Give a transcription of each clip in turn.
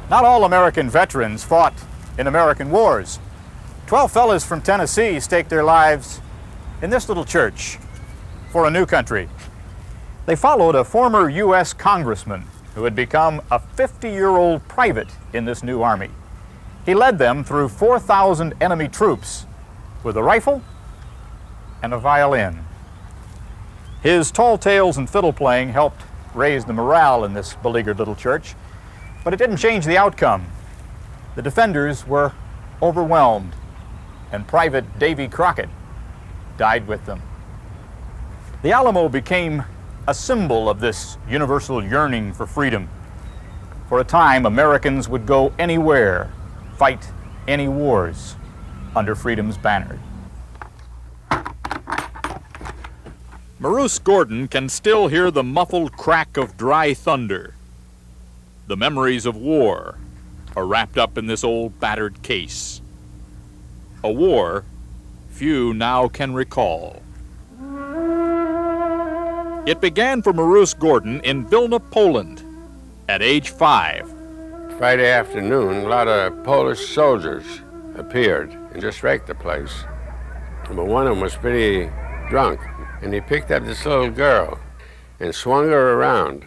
Not all American veterans fought in American wars. 12 fellas from Tennessee staked their lives in this little church for a new country. They followed a former U.S. congressman who had become a 50-year-old private in this new army. He led them through 4,000 enemy troops with a rifle and a violin. His tall tales and fiddle playing helped raise the morale in this beleaguered little church, but it didn't change the outcome. The defenders were overwhelmed, and Private Davy Crockett died with them. The Alamo became a symbol of this universal yearning for freedom. For a time, Americans would go anywhere, fight any wars under freedom's banner. Maurice Gordon can still hear the muffled crack of dry thunder. The memories of war are wrapped up in this old battered case. A war few now can recall. It began for Maurice Gordon in Vilna, Poland, at age 5. Friday afternoon, a lot of Polish soldiers appeared and just wrecked the place. But one of them was pretty drunk, and he picked up this little girl and swung her around.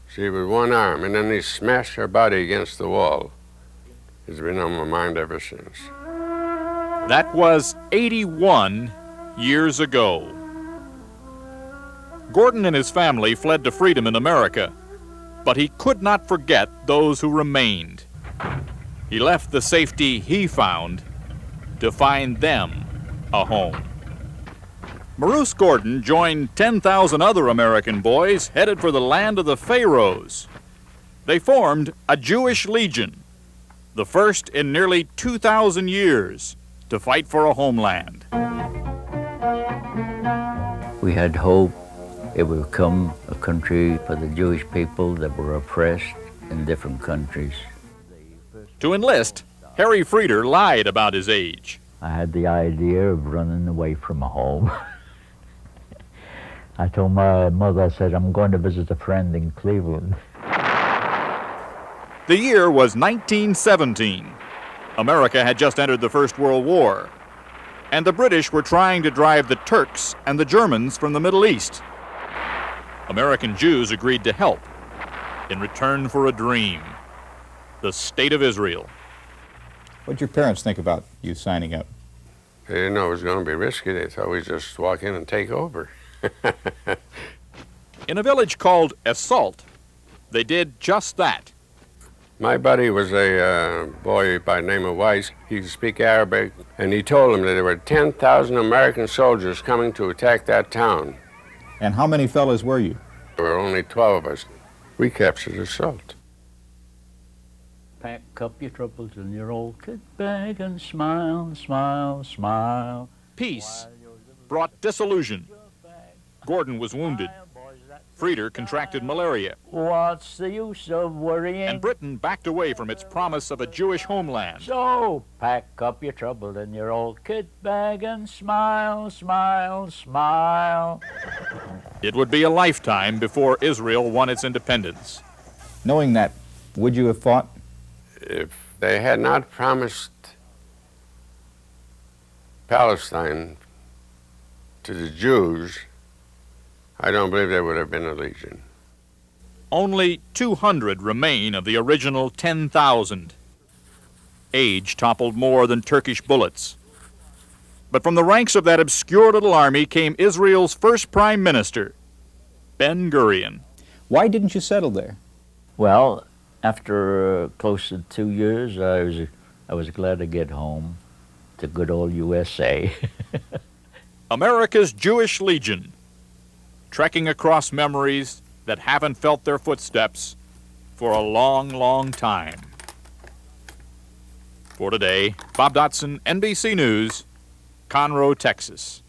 She with one arm, and then he smashed her body against the wall. It's been on my mind ever since. That was 81 years ago. Gordon and his family fled to freedom in America, but he could not forget those who remained. He left the safety he found to find them a home. Maurice Gordon joined 10,000 other American boys headed for the land of the Pharaohs. They formed a Jewish Legion, the first in nearly 2,000 years to fight for a homeland. We had hope it would become a country for the Jewish people that were oppressed in different countries. To enlist, Harry Frieder lied about his age. I had the idea of running away from home. I told my mother, I said, I'm going to visit a friend in Cleveland. The year was 1917. America had just entered the First World War, and the British were trying to drive the Turks and the Germans from the Middle East. American Jews agreed to help in return for a dream, the State of Israel. What did your parents think about you signing up? They didn't know it was going to be risky. They thought we'd just walk in and take over. In a village called Assault, they did just that. My buddy was a boy by the name of Weiss. He could speak Arabic, and he told him that there were 10,000 American soldiers coming to attack that town. And how many fellas were you? There were only 12 of us. We captured Assault. Pack up your troubles in your old kit bag and smile, smile, smile. Peace brought disillusion. Gordon was wounded. Frieder contracted malaria. What's the use of worrying? And Britain backed away from its promise of a Jewish homeland. So pack up your trouble in your old kit bag and smile, smile, smile. It would be a lifetime before Israel won its independence. Knowing that, would you have fought? If they had not promised Palestine to the Jews, I don't believe there would have been a legion. Only 200 remain of the original 10,000. Age toppled more than Turkish bullets. But from the ranks of that obscure little army came Israel's first prime minister, Ben-Gurion. Why didn't you settle there? Well, after close to 2 years, I was glad to get home to good old USA. America's Jewish Legion, trekking across memories that haven't felt their footsteps for a long, long time. For today, Bob Dotson, NBC News, Conroe, Texas.